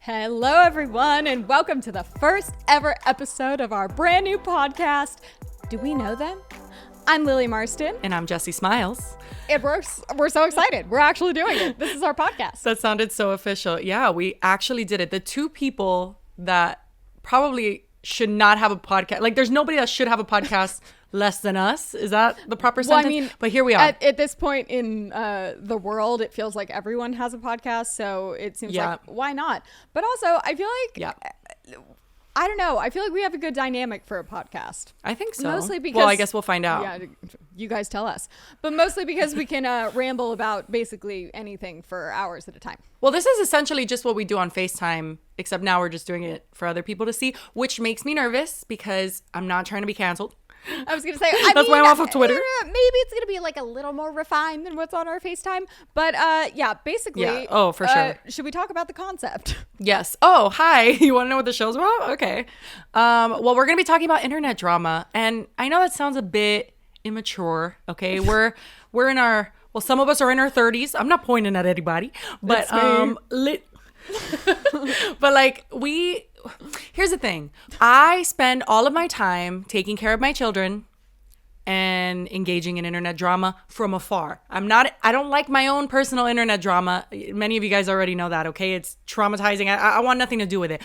Hello, everyone, and welcome to the first ever episode of our brand new podcast, Do We Know Them? I'm Lily Marston. And I'm Jessi Smiles. And we're so excited. We're actually doing it. This is our podcast. That sounded so official. Yeah, we actually did it. The two people that probably should not have a podcast, like there's nobody that should have a podcast less than us. Is that the proper sentence? Well, I mean, but here we are. At this point in the world, it feels like everyone has a podcast. So it seems like, why not? But also, I feel like, I don't know. I feel like we have a good dynamic for a podcast. I think so. Mostly because... Well, I guess we'll find out. Yeah, you guys tell us. But mostly because we can ramble about basically anything for hours at a time. Well, this is essentially just what we do on FaceTime, except now we're just doing it for other people to see, which makes me nervous because I'm not trying to be canceled. I was going to say, that's why I'm off of Twitter. Maybe it's going to be like a little more refined than what's on our FaceTime. But basically. Yeah. Oh, for sure. Should we talk about the concept? Yes. Oh, hi. You want to know what the show's about? Okay. Well, we're going to be talking about internet drama. And I know that sounds a bit immature. Okay. We're in our, well, some of us are in our 30s. I'm not pointing at anybody, but, but like here's the thing. I spend all of my time taking care of my children and engaging in internet drama from afar. I don't like my own personal internet drama. Many of you guys already know that, okay? It's traumatizing. I want nothing to do with it.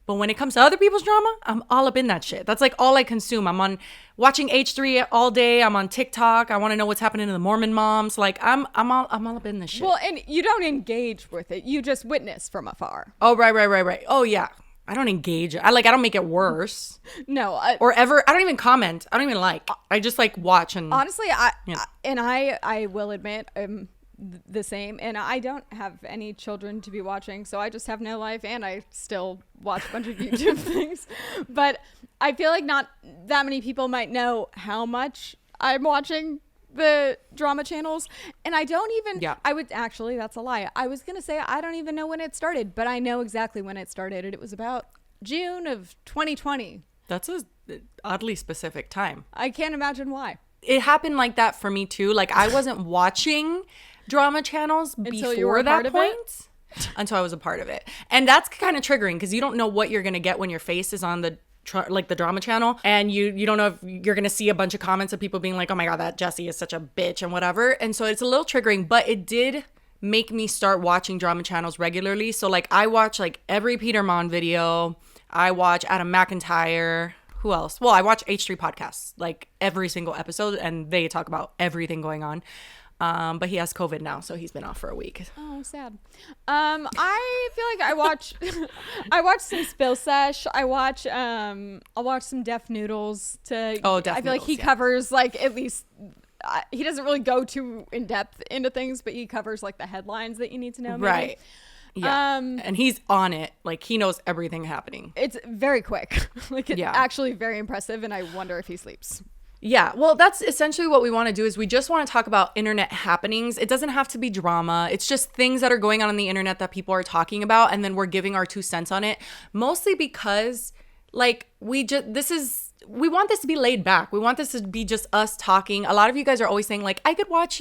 But when it comes to other people's drama, I'm all up in that shit. That's like all I consume. I'm on watching H3 all day. I'm on TikTok. I want to know what's happening to the Mormon moms. Like I'm all up in this shit. Well, and you don't engage with it. You just witness from afar. Oh, right. Oh, yeah. I don't engage. I don't make it worse. No. Or ever. I don't even comment. I don't even like. I just like watch and. Honestly, I will admit I'm the same. And I don't have any children to be watching. So I just have no life. And I still watch a bunch of YouTube things. But I feel like not that many people might know how much I'm watching the drama channels, and I don't even that's a lie. I was gonna say I don't even know when it started, but I know exactly when it started, and it was about June of 2020. That's a oddly specific time. I can't imagine why. It happened like that for me too. Like I wasn't watching drama channels before that point until I was a part of it, and that's kind of triggering because you don't know what you're gonna get when your face is on the drama channel, and you don't know if you're gonna see a bunch of comments of people being like, oh my god, that Jessi is such a bitch and whatever. And so it's a little triggering, but it did make me start watching drama channels regularly. So like I watch like every Peter Mon video, I watch Adam McIntyre, who else? Well, I watch H3 podcasts, like every single episode, and they talk about everything going on. But he has COVID now, so he's been off for a week. Oh, sad. I feel like I watch some Spill Sesh. I'll watch some Def Noodles I feel like he covers like at least he doesn't really go too in depth into things, but he covers like the headlines that you need to know. Maybe. Right. Yeah. And he's on it. Like he knows everything happening. It's very quick. Like it's actually very impressive, and I wonder if he sleeps. Yeah, well, that's essentially what we want to do is we just want to talk about internet happenings. It doesn't have to be drama. It's just things that are going on the internet that people are talking about, and then we're giving our 2 cents on it. Mostly because like we want this to be laid back. We want this to be just us talking. A lot of you guys are always saying like, I could watch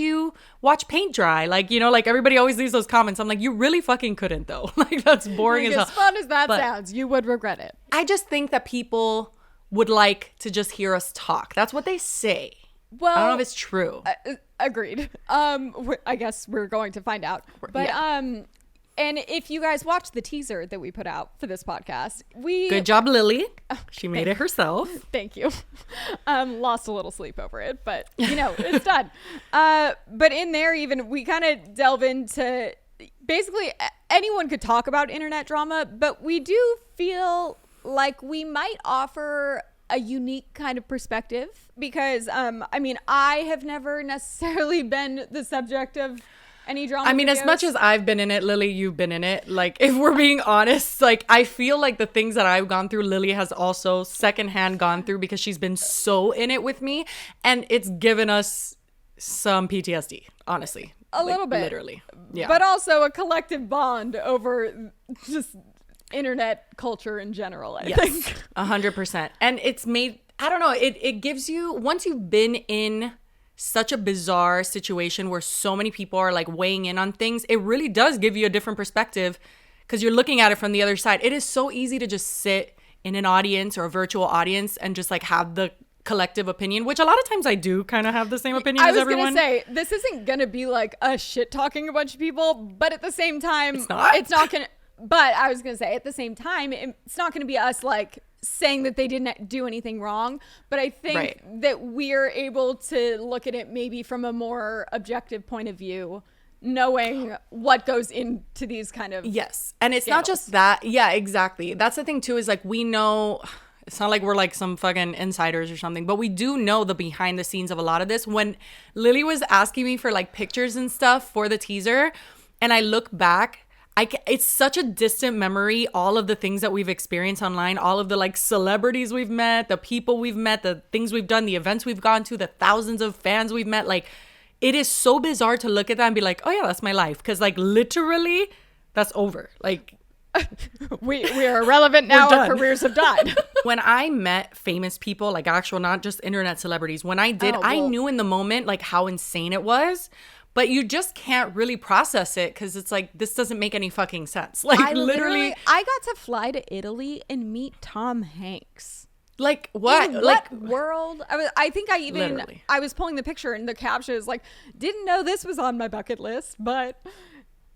paint dry. Like, you know, like everybody always leaves those comments. I'm like, you really fucking couldn't though. Like that's boring as hell. As fun as that sounds, you would regret it. I just think that people would like to just hear us talk. That's what they say. Well, I don't know if it's true. Agreed. I guess we're going to find out. But and if you guys watched the teaser that we put out for this podcast, good job, Lily. She made it herself. Thank you. Lost a little sleep over it, but you know, it's done. But in there, even we kind of delve into basically anyone could talk about internet drama, but we do feel like we might offer a unique kind of perspective because, I have never necessarily been the subject of any drama videos. As much as I've been in it, Lily, you've been in it. Like, if we're being honest, like, I feel like the things that I've gone through, Lily has also secondhand gone through because she's been so in it with me. And it's given us some PTSD, honestly. A little bit. Literally. Yeah. But also a collective bond over just internet culture in general, I think. 100%. And it's made, I don't know, it gives you, once you've been in such a bizarre situation where so many people are like weighing in on things, it really does give you a different perspective because you're looking at it from the other side. It is so easy to just sit in an audience or a virtual audience and just like have the collective opinion, which a lot of times I do kind of have the same opinion as everyone. I was gonna say, this isn't gonna be like a shit talking a bunch of people, but at the same time, it's not gonna. But I was gonna say, at the same time, it's not gonna be us like saying that they didn't do anything wrong. But I think that we're able to look at it maybe from a more objective point of view, knowing what goes into these kind of yes. And it's not just that. Yeah, exactly. That's the thing too, is like we know. It's not like we're like some fucking insiders or something, but we do know the behind the scenes of a lot of this. When Lily was asking me for like pictures and stuff for the teaser, and I look back, it's such a distant memory, all of the things that we've experienced online, all of the like celebrities we've met, the people we've met, the things we've done, the events we've gone to, the thousands of fans we've met. Like, it is so bizarre to look at that and be like, oh yeah, that's my life. Because like literally, that's over. Like, we are irrelevant now. Our careers have died. When I met famous people, like actual, not just internet celebrities, when I did, I knew in the moment like how insane it was, but you just can't really process it because it's like, this doesn't make any fucking sense. Like I got to fly to Italy and meet Tom Hanks. Like what? In what world? I think I was pulling the picture and the caption is like, didn't know this was on my bucket list, but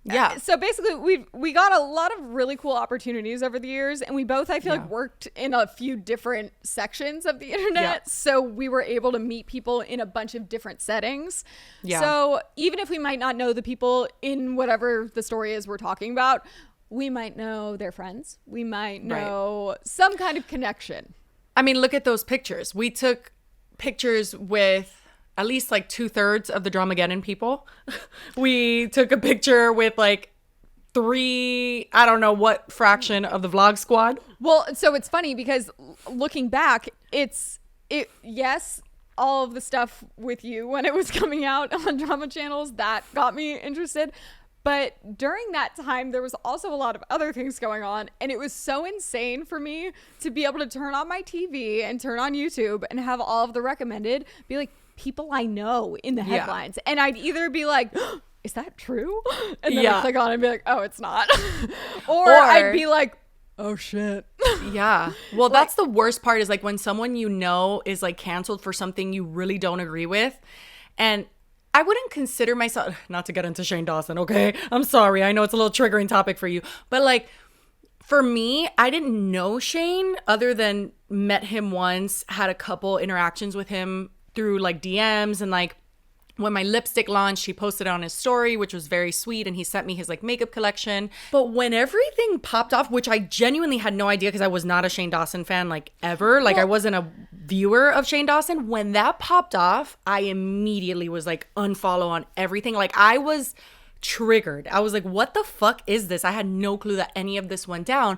yeah. So basically we got a lot of really cool opportunities over the years, and we both, I feel like, worked in a few different sections of the internet. Yeah. So we were able to meet people in a bunch of different settings. Yeah. So even if we might not know the people in whatever the story is we're talking about, we might know their friends. We might know some kind of connection. I mean, look at those pictures. We took pictures with at least like 2/3 of the Dramageddon people. We took a picture with like 3, I don't know what fraction of the Vlog Squad. Well, so it's funny because looking back, yes, all of the stuff with you when it was coming out on drama channels, that got me interested. But during that time, there was also a lot of other things going on. And it was so insane for me to be able to turn on my TV and turn on YouTube and have all of the recommended be like, people I know in the headlines. And I'd either be like, oh, is that true? And then I'd click on it and be like, oh, it's not. or I'd be like, oh shit. Yeah. Well, like, that's the worst part, is like when someone you know is like canceled for something you really don't agree with. And I wouldn't consider myself, not to get into Shane Dawson, okay? I'm sorry. I know it's a little triggering topic for you. But like, for me, I didn't know Shane other than met him once, had a couple interactions with him through like DMs, and like when my lipstick launched, he posted it on his story, which was very sweet, and he sent me his like makeup collection. But when everything popped off, which I genuinely had no idea because I was not a Shane Dawson fan like ever, like I wasn't a viewer of Shane Dawson. When that popped off, I immediately was like unfollow on everything. Like I was triggered. I was like, what the fuck is this? I had no clue that any of this went down.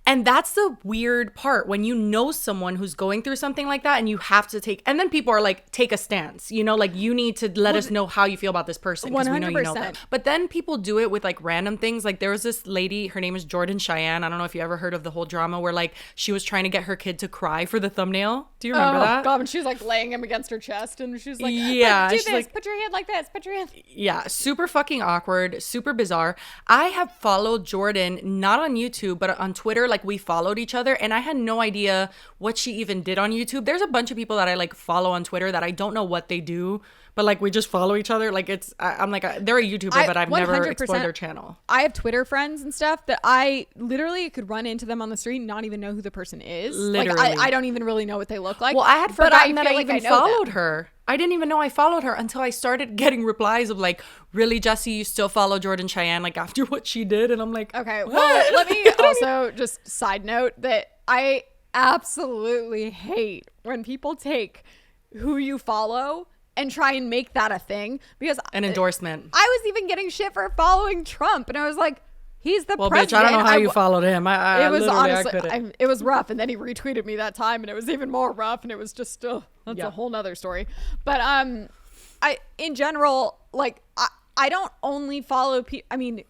And that's the weird part, when you know someone who's going through something like that and you have to take, and then people are like, take a stance, you know, like you need to let us know how you feel about this person because we know you know them. But then people do it with like random things. Like there was this lady, her name is Jordan Cheyenne. I don't know if you ever heard of the whole drama where like she was trying to get her kid to cry for the thumbnail. Do you remember that? Oh God, and she was like laying him against her chest and she's like, yeah, do this, like, put your hand like this, put your hand. Yeah, super fucking awkward, super bizarre. I have followed Jordan, not on YouTube, but on Twitter. Like we followed each other, and I had no idea what she even did on YouTube. There's a bunch of people that I like follow on Twitter that I don't know what they do, but like we just follow each other. Like I'm like, they're a YouTuber, but I've never explored their channel. I have Twitter friends and stuff that I literally could run into them on the street and not even know who the person is. Literally. Like I don't even really know what they look like. Well, I had forgotten that I even followed her. I didn't even know I followed her until I started getting replies of like, really, Jessi, you still follow Jordan Cheyenne like after what she did? And I'm like, okay, well, let me also just side note that I absolutely hate when people take who you follow and try and make that a thing, because an endorsement. I was even getting shit for following Trump, and I was like, he's the president. Bitch, I don't know how you followed him. It was honestly, it was rough. And then he retweeted me that time, and it was even more rough. And it was just, that's a whole nother story. But in general, like, I don't only follow people. I mean,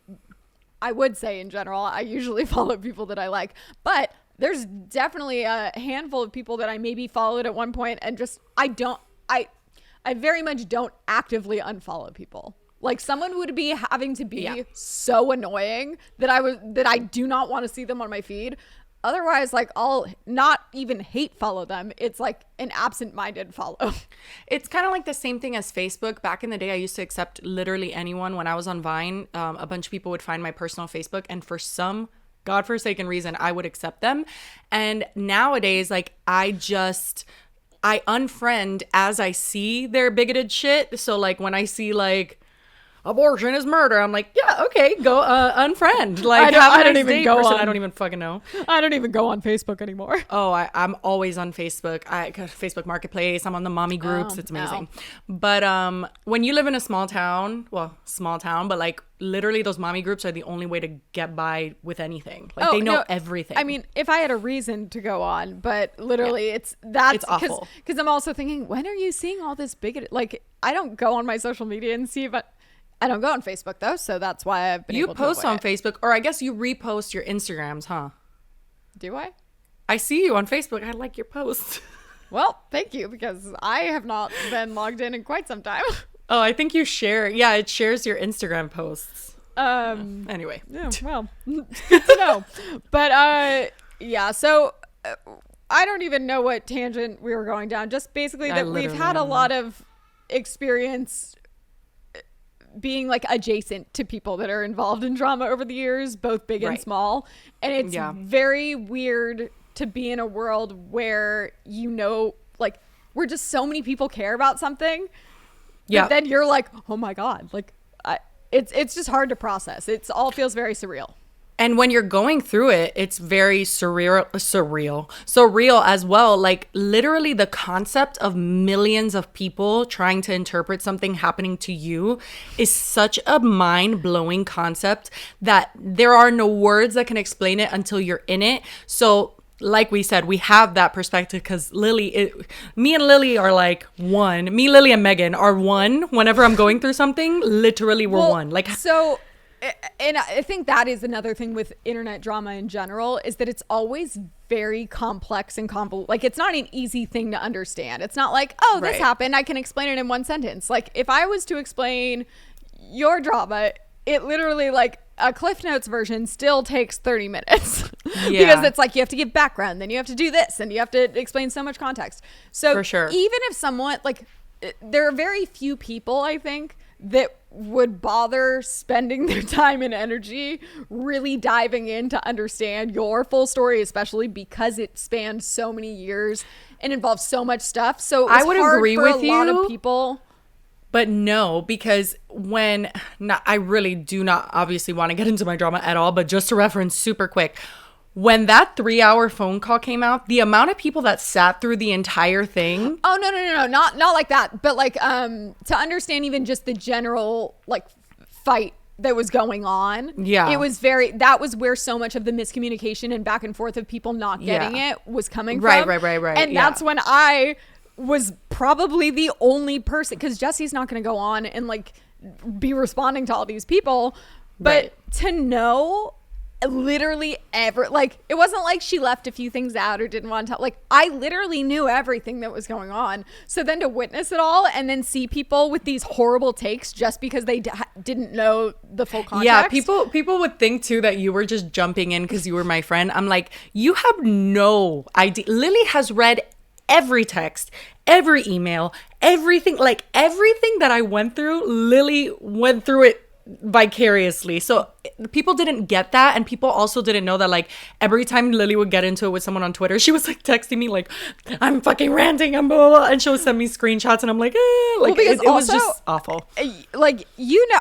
I would say in general, I usually follow people that I like. But there's definitely a handful of people that I maybe followed at one point, and just I very much don't actively unfollow people. Like someone would be having to be so annoying that I do not want to see them on my feed. Otherwise, like, I'll not even hate follow them. It's like an absent-minded follow. It's kind of like the same thing as Facebook. Back in the day, I used to accept literally anyone. When I was on Vine, a bunch of people would find my personal Facebook, and for some godforsaken reason, I would accept them. And nowadays, like, I unfriend as I see their bigoted shit. So, like, when I see, like, abortion is murder, I'm like, yeah, okay, go unfriend. Like, I don't even go on. I don't even fucking know. I don't even go on Facebook anymore. Oh, I'm always on Facebook. Facebook Marketplace. I'm on the mommy groups. It's amazing. But when you live in a small town, but like literally those mommy groups are the only way to get by with anything. Like they know everything. I mean, if I had a reason to go on, but literally it's awful. Because I'm also thinking, when are you seeing all this bigoted? Like, I don't go on my social media and see, but I don't go on Facebook though, so that's why I've been able to post on Facebook, or I guess you repost your Instagrams, huh? Do I? I see you on Facebook. I like your posts. Well, thank you, because I have not been logged in quite some time. Oh, I think you share. Yeah, it shares your Instagram posts. Anyway. Yeah, well, good to know. But yeah, so I don't even know what tangent we were going down. Just basically that we've had a lot of experience being like adjacent to people that are involved in drama over the years, both big and small. And it's very weird to be in a world where, like, where just so many people care about something. Yeah. Then you're like, oh my God, like it's just hard to process. It's all feels very surreal. And when you're going through it, it's very surreal as well. Like literally the concept of millions of people trying to interpret something happening to you is such a mind-blowing concept that there are no words that can explain it until you're in it. So like we said, we have that perspective because me and Lily are like one. Me, Lily, and Megan are one. Whenever I'm going through something, literally we're one. Like so. And I think that is another thing with internet drama in general, is that it's always very complex and convoluted. Like, it's not an easy thing to understand. It's not like, oh, this happened, I can explain it in one sentence. Like, if I was to explain your drama, it literally, like, a Cliff Notes version still takes 30 minutes. Because it's like, you have to give background, then you have to do this, and you have to explain so much context. So for sure, even if someone, like, there are very few people, I think, that would bother spending their time and energy really diving in to understand your full story, especially because it spans so many years and involves so much stuff. So I would agree with you. A lot of people. But no, because I really do not obviously want to get into my drama at all, but just to reference super quick, when that 3-hour phone call came out, the amount of people that sat through the entire thing. Oh, no. Not like that. But like, to understand even just the general like fight that was going on. Yeah. That was where so much of the miscommunication and back and forth of people not getting it was coming from. Right. And that's when I was probably the only person, because Jessi's not going to go on and like be responding to all these people. But to know literally like, it wasn't like she left a few things out or didn't want to tell. Like, I literally knew everything that was going on. So then to witness it all and then see people with these horrible takes just because they didn't know the full context. Yeah, people would think too that you were just jumping in because you were my friend. I'm like, you have no idea. Lily has read every text, every email, everything that I went through. Lily went through it vicariously. So people didn't get that, and people also didn't know that like every time Lily would get into it with someone on Twitter, she was like texting me like, I'm fucking ranting, I'm blah, blah, blah, and she'll send me screenshots, and I'm like, like it was just awful. Like,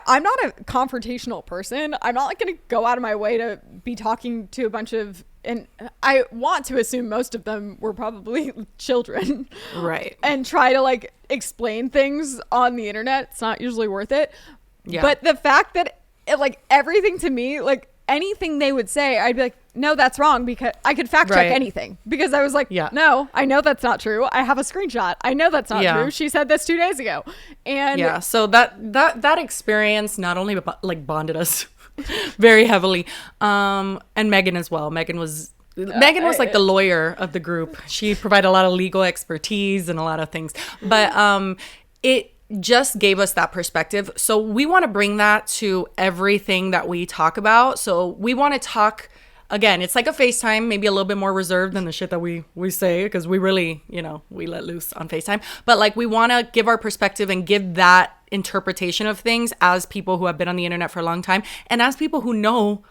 I'm not a confrontational person. I'm not like gonna go out of my way to be talking to a bunch of, and I want to assume most of them were probably children, right? And try to like explain things on the internet. It's not usually worth it. Yeah. But the fact that like everything to me, like anything they would say, I'd be like, no, that's wrong, because I could fact check anything, because I was like, no, I know that's not true. I have a screenshot. I know that's not true. She said this 2 days ago. And so that experience not only like bonded us very heavily, and Megan as well. Megan was like the lawyer of the group. She provided a lot of legal expertise and a lot of things, but just gave us that perspective. So we want to bring that to everything that we talk about. So we want to talk, again, it's like a FaceTime, maybe a little bit more reserved than the shit that we say, because we really, we let loose on FaceTime. But like, we want to give our perspective and give that interpretation of things as people who have been on the internet for a long time, and as people who know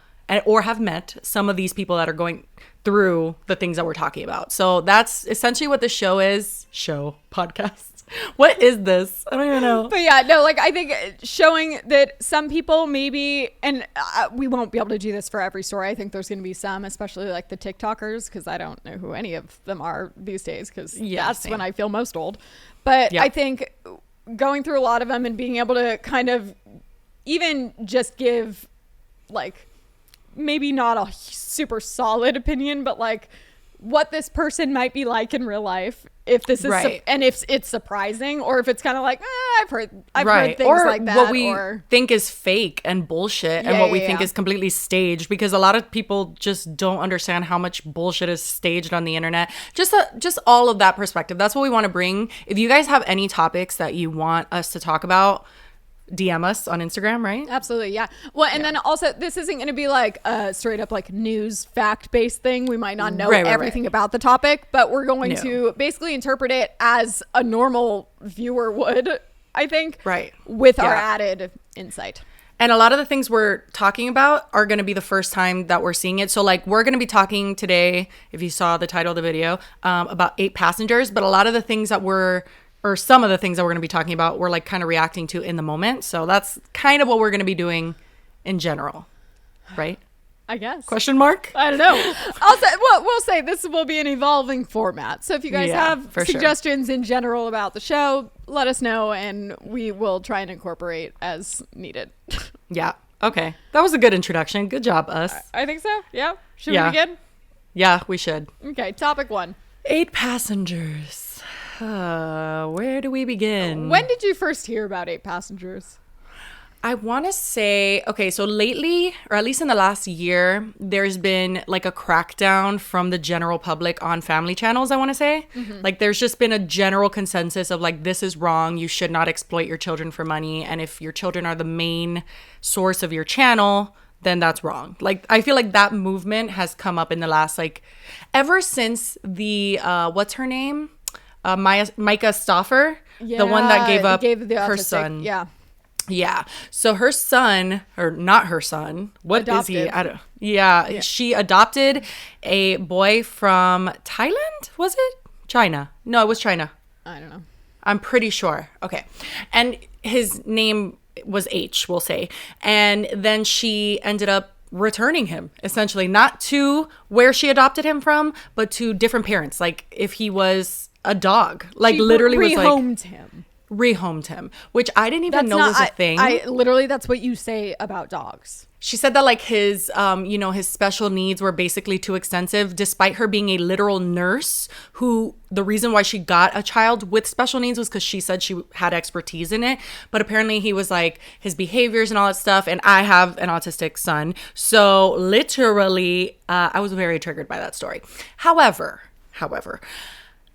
or have met some of these people that are going through the things that we're talking about. So that's essentially what the show is. Podcast. What is this? I don't even know. But yeah, no, like, I think showing that some people maybe, and we won't be able to do this for every story. I think there's going to be some, especially like the TikTokers, because I don't know who any of them are these days, because that's when I feel most old. But I think going through a lot of them and being able to kind of even just give, like, maybe not a super solid opinion, but like what this person might be like in real life, if this is and if it's surprising, or if it's kind of like, I've heard things or like that, what we think is fake and bullshit, and what we think is completely staged, because a lot of people just don't understand how much bullshit is staged on the internet. Just all of that perspective. That's what we want to bring. If you guys have any topics that you want us to talk about, DM us on Instagram, right? Absolutely, yeah. Well, and then also, this isn't going to be like a straight up like news fact-based thing. We might not know everything about the topic, but we're going to basically interpret it as a normal viewer would, I think, with our added insight. And a lot of the things we're talking about are going to be the first time that we're seeing it. So like, we're going to be talking today, if you saw the title of the video, about 8 passengers, but a lot of the things that some of the things that we're going to be talking about, we're like kind of reacting to in the moment. So that's kind of what we're going to be doing in general, right? I guess. Question mark? I don't know. We'll say this will be an evolving format. So if you guys have suggestions in general about the show, let us know, and we will try and incorporate as needed. Yeah. Okay. That was a good introduction. Good job, us. I think so. Yeah. Should we begin? Yeah, we should. Okay. Topic 1. 8 passengers. Where do we begin? When did you first hear about 8 passengers? I want to say, okay, so lately, or at least in the last year, there's been like a crackdown from the general public on family channels, I want to say. Mm-hmm. Like, there's just been a general consensus of like, this is wrong. You should not exploit your children for money. And if your children are the main source of your channel, then that's wrong. Like, I feel like that movement has come up in the last, like, ever since the, what's her name? Micah Stauffer, the one that gave up her son. Yeah. So her son, or not her son, what adopted. Is he? I don't. Yeah, she adopted a boy from Thailand. Was it China? No, it was China. I don't know. I'm pretty sure. Okay, and his name was H, we'll say, and then she ended up returning him, essentially, not to where she adopted him from, but to different parents. Like, if he was a dog, like, she literally was like rehomed him, which I didn't even know was a thing. I literally, that's what you say about dogs. She said that like his his special needs were basically too extensive, despite her being a literal nurse, who the reason why she got a child with special needs was because she said she had expertise in it. But apparently he was like, his behaviors and all that stuff. And I have an autistic son. So literally, I was very triggered by that story. However,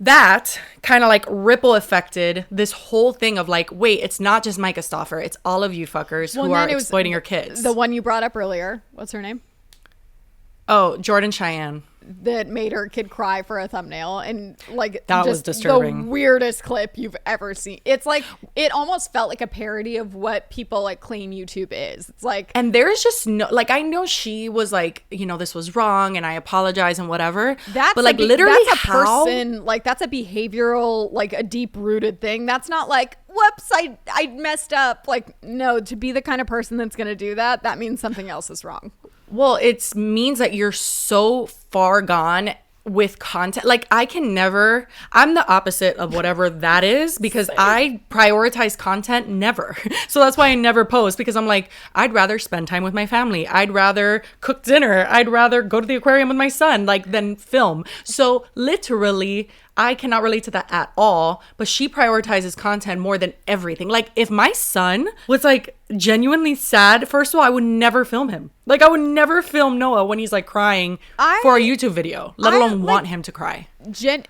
that kind of like ripple affected this whole thing of like, wait, it's not just Micah Stauffer. It's all of you fuckers who are exploiting your kids. The one you brought up earlier. What's her name? Oh, Jordan Cheyenne. That made her kid cry for a thumbnail, and like that was disturbing. The weirdest clip you've ever seen. It's like, it almost felt like a parody of what people like claim YouTube is. It's like, and there's just no, like, I know she was like, this was wrong and I apologize and whatever. But like, literally, that's a person, like, that's a behavioral, like a deep rooted thing. That's not like, whoops, I messed up. Like, no, to be the kind of person that's gonna do that means something else is wrong. Well, it means that you're so far gone with content. Like, I'm the opposite of whatever that is, because I prioritize content never. So that's why I never post, because I'm like, I'd rather spend time with my family. I'd rather cook dinner. I'd rather go to the aquarium with my son, like, than film. So literally, I cannot relate to that at all, but she prioritizes content more than everything. Like, if my son was like genuinely sad, first of all, I would never film him. Like, I would never film Noah when he's like crying for a YouTube video, let alone want him to cry.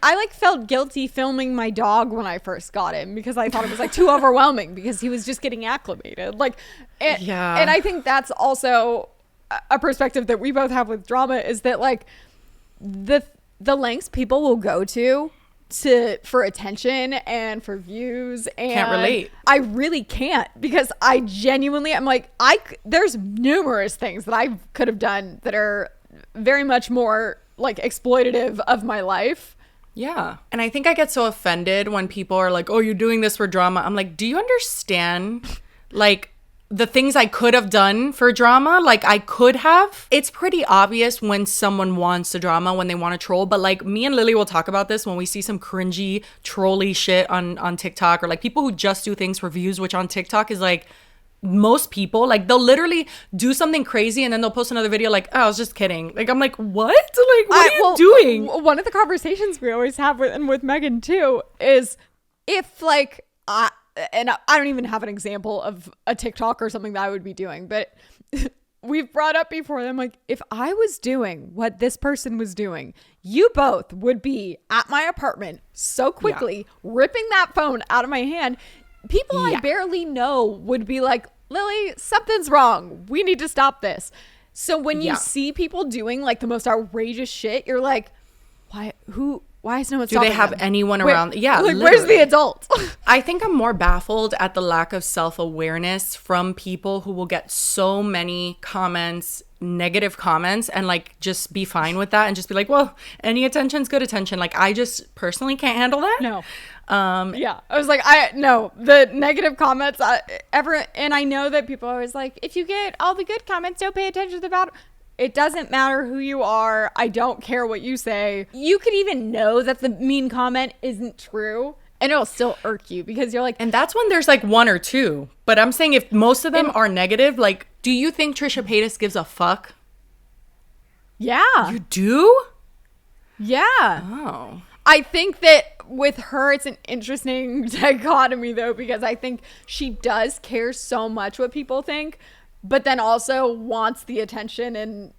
I like felt guilty filming my dog when I first got him because I thought it was like too overwhelming because he was just getting acclimated. Like, and I think that's also a perspective that we both have with drama, is that like the lengths people will go to for attention and for views, and can't relate. I really can't, because I genuinely, I'm like, there's numerous things that I could have done that are very much more like exploitative of my life. Yeah. And I think I get so offended when people are like, oh, you're doing this for drama. I'm like, do you understand like the things I could have done for drama? Like, I could have. It's pretty obvious when someone wants the drama, when they want to troll. But like, me and Lily will talk about this when we see some cringy, trolly shit on TikTok, or like people who just do things for views, which on TikTok is like, most people, like, they'll literally do something crazy and then they'll post another video like, oh, I was just kidding. Like, I'm like, what? Like, what are you doing? One of the conversations we always have with Megan too is, if like and I don't even have an example of a TikTok or something that I would be doing, but we've brought up before that I'm like, if I was doing what this person was doing, you both would be at my apartment so quickly, ripping that phone out of my hand. People I barely know would be like, Lily, something's wrong. We need to stop this. So when you see people doing like the most outrageous shit, you're like, why is no one stopping them? Do they have anyone around? Yeah. Like, where's the adult? I think I'm more baffled at the lack of self-awareness from people who will get so many comments, negative comments, and like just be fine with that and just be like, well, any attention's good attention. Like, I just personally can't handle that. No. I was like, the negative comments and I know that people are always like, if you get all the good comments, don't pay attention to the bad. It doesn't matter who you are. I don't care what you say. You could even know that the mean comment isn't true, and it'll still irk you because you're like, and that's when there's like one or two. But I'm saying if most of them are negative, like, do you think Trisha Paytas gives a fuck? Yeah. You do? Yeah. Oh. I think that with her, it's an interesting dichotomy though, because I think she does care so much what people think, but then also wants the attention and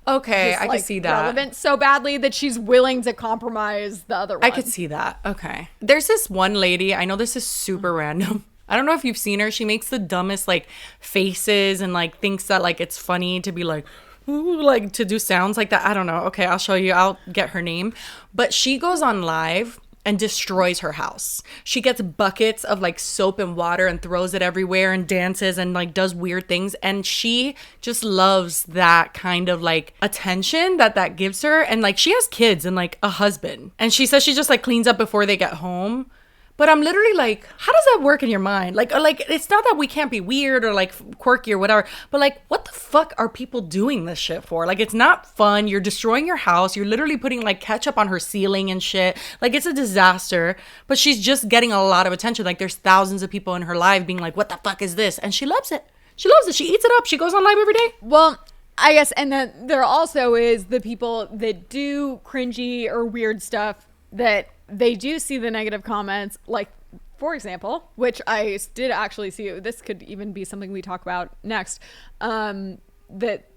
okay, I can see that. Relevant so badly that she's willing to compromise the other one. I could see that. Okay. There's this one lady, I know this is super random. I don't know if you've seen her. She makes the dumbest like faces and like thinks that like it's funny to be like, ooh, like to do sounds like that. I don't know. Okay, I'll show you. I'll get her name. But she goes on live and destroys her house. She gets buckets of like soap and water and throws it everywhere and dances and like does weird things. And she just loves that kind of like attention that gives her. And like, she has kids and like a husband. And she says she just like cleans up before they get home. But I'm literally like, how does that work in your mind? Like, it's not that we can't be weird or like quirky or whatever, but like, what the fuck are people doing this shit for? Like, it's not fun. You're destroying your house. You're literally putting like ketchup on her ceiling and shit. Like, it's a disaster, but she's just getting a lot of attention. Like, there's thousands of people in her life being like, what the fuck is this? And she loves it. She loves it. She eats it up. She goes on live every day. Well, I guess, and then there also is the people that do cringy or weird stuff that they do see the negative comments, like, for example, which I did actually see, this could even be something we talk about next, that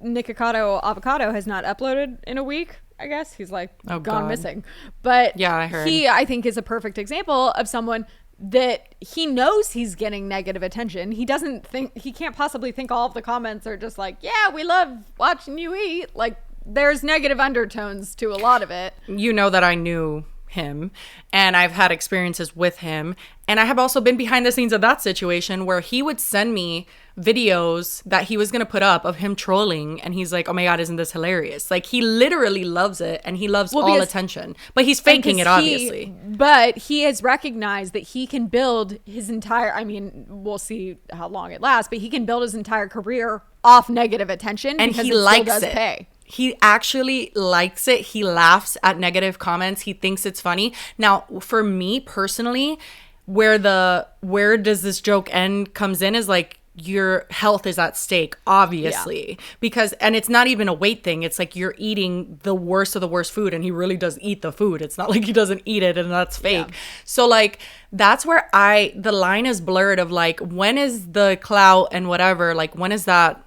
Nikocado Avocado has not uploaded in a week, I guess. He's like gone missing. But yeah, I heard. He, I think, is a perfect example of someone that he knows he's getting negative attention. He can't possibly think all of the comments are just like, yeah, we love watching you eat. Like, there's negative undertones to a lot of it. You know that I knew him and I've had experiences with him, and I have also been behind the scenes of that situation where he would send me videos that he was gonna put up of him trolling, and he's like, oh my god, isn't this hilarious? Like, he literally loves it and he loves all attention, but he's faking it, obviously. But he has recognized that he can build his entire, I mean, we'll see how long it lasts, but he can build his entire career off negative attention, and he likes it. Pay. He actually likes it. He laughs at negative comments. He thinks it's funny. Now, for me personally, where does this joke end comes in is like, your health is at stake, obviously, because, and it's not even a weight thing. It's like you're eating the worst of the worst food, and he really does eat the food. It's not like he doesn't eat it and that's fake. So like, that's where the line is blurred of like, when is the clout and whatever, like when is that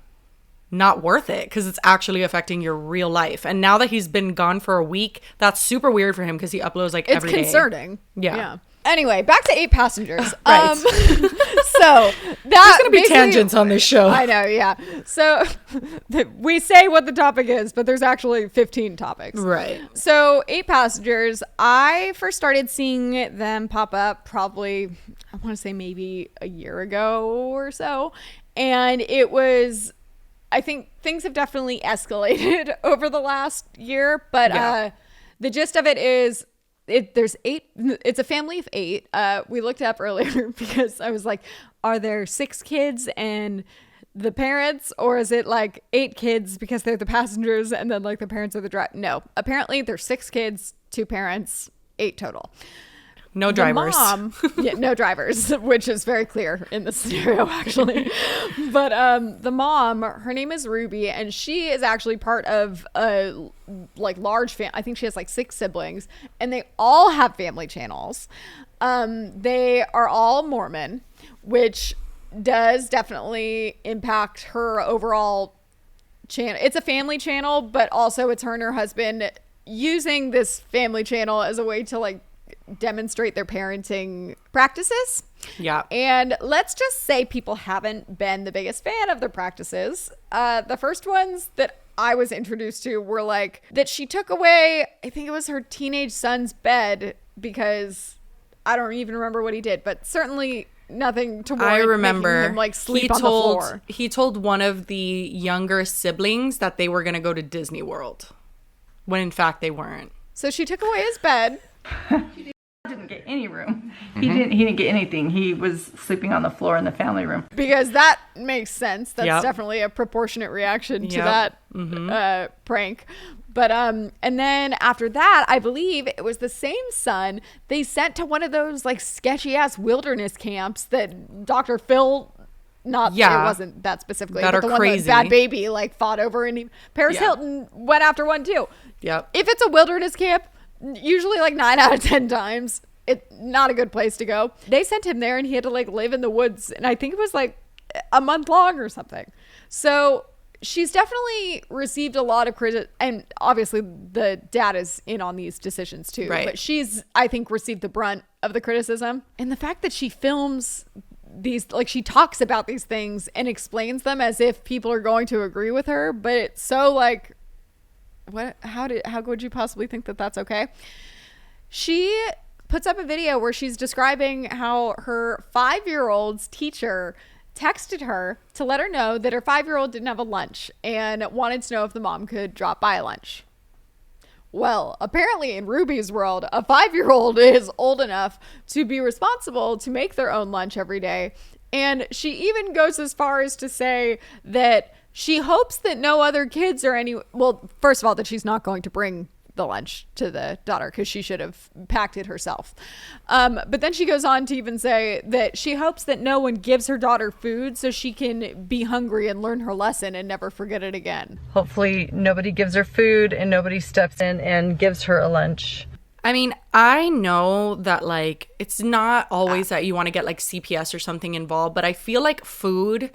not worth it? Because it's actually affecting your real life. And now that he's been gone for a week, that's super weird for him because he uploads like every day. It's concerning. Yeah. Anyway, back to 8 passengers. Right. So there's gonna be tangents on this show. I know, yeah. So we say what the topic is, but there's actually 15 topics. Right. So 8 passengers. I first started seeing them pop up probably, I want to say maybe a year ago or so, and it was, I think things have definitely escalated over the last year, but the gist of it is, there's 8. It's a family of 8. We looked up earlier because I was like, are there 6 kids and the parents, or is it like 8 kids because they're the passengers and then like the parents are the driver? No, apparently there's 6 kids, 2 parents, 8 total. No drivers. No drivers, which is very clear in this scenario, actually. But the mom, her name is Ruby, and she is actually part of a like large family. I think she has like 6 siblings, and they all have family channels. They are all Mormon, which does definitely impact her overall channel. It's a family channel, but also it's her and her husband using this family channel as a way to like demonstrate their parenting practices. Yeah. And let's just say people haven't been the biggest fan of their practices. The first ones that I was introduced to were like that she took away, I think it was her teenage son's bed, because I don't even remember what he did, but certainly nothing to warrant. I remember him like sleep on the floor. He told one of the younger siblings that they were going to go to Disney World, when in fact they weren't. So she took away his bed. He didn't get any room. He didn't get anything. He was sleeping on the floor in the family room. Because that makes sense. That's definitely a proportionate reaction to that prank. But and then after that, I believe it was the same son they sent to one of those like sketchy ass wilderness camps that Dr. Phil, it wasn't that specifically, that but the crazy. One that Bad Baby like fought over, and Paris Hilton went after one too. Yep. If it's a wilderness camp, usually like 9 out of 10 times, it's not a good place to go. They sent him there and he had to like live in the woods, and I think it was like a month long or something. So she's definitely received a lot of credit, and obviously the dad is in on these decisions too, right? But she's, I think, received the brunt of the criticism. And the fact that she films these, like she talks about these things and explains them as if people are going to agree with her, but it's so like, how could you possibly think that that's okay? She puts up a video where she's describing how her 5-year-old's teacher texted her to let her know that her 5-year-old didn't have a lunch and wanted to know if the mom could drop by lunch. Well, apparently in Ruby's world, a 5-year-old is old enough to be responsible to make their own lunch every day. And she even goes as far as to say that she hopes that no other kids or well, first of all, that she's not going to bring the lunch to the daughter because she should have packed it herself. But then she goes on to even say that she hopes that no one gives her daughter food so she can be hungry and learn her lesson and never forget it again. Hopefully nobody gives her food and nobody steps in and gives her a lunch. I mean, I know that like it's not always that you want to get like CPS or something involved, but I feel like food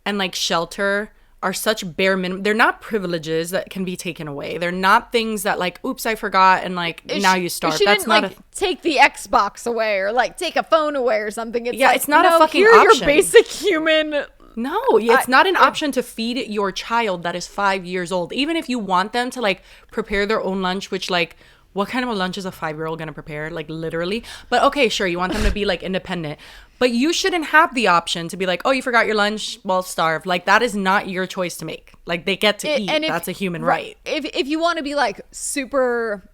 and like shelter are such bare minimum. They're not privileges that can be taken away. They're not things that like, oops, I forgot, and like now you starve. She That's didn't not like take the Xbox away or like take a phone away or something. It's like, it's not a fucking here option. Your basic human. No, it's not an option to feed your child that is 5 years old. Even if you want them to like prepare their own lunch, which like, what kind of a lunch is a 5-year-old gonna prepare? Like literally. But okay, sure, you want them to be like independent. But you shouldn't have the option to be like, oh, you forgot your lunch? Well, starve. Like, that is not your choice to make. Like, they get to eat. That's a human right. If you want to be, like, super,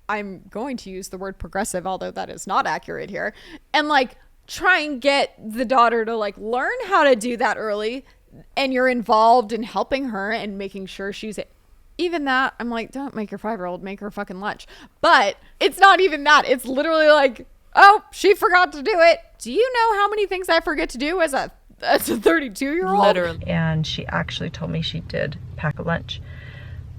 I'm going to use the word progressive, although that is not accurate here, and, like, try and get the daughter to, like, learn how to do that early, and you're involved in helping her and making sure she's... Even that, I'm like, don't make your 5-year-old make her fucking lunch. But it's not even that. It's literally like... Oh, she forgot to do it. Do you know how many things I forget to do as a That's a 32-year-old? Literally. And she actually told me she did pack a lunch.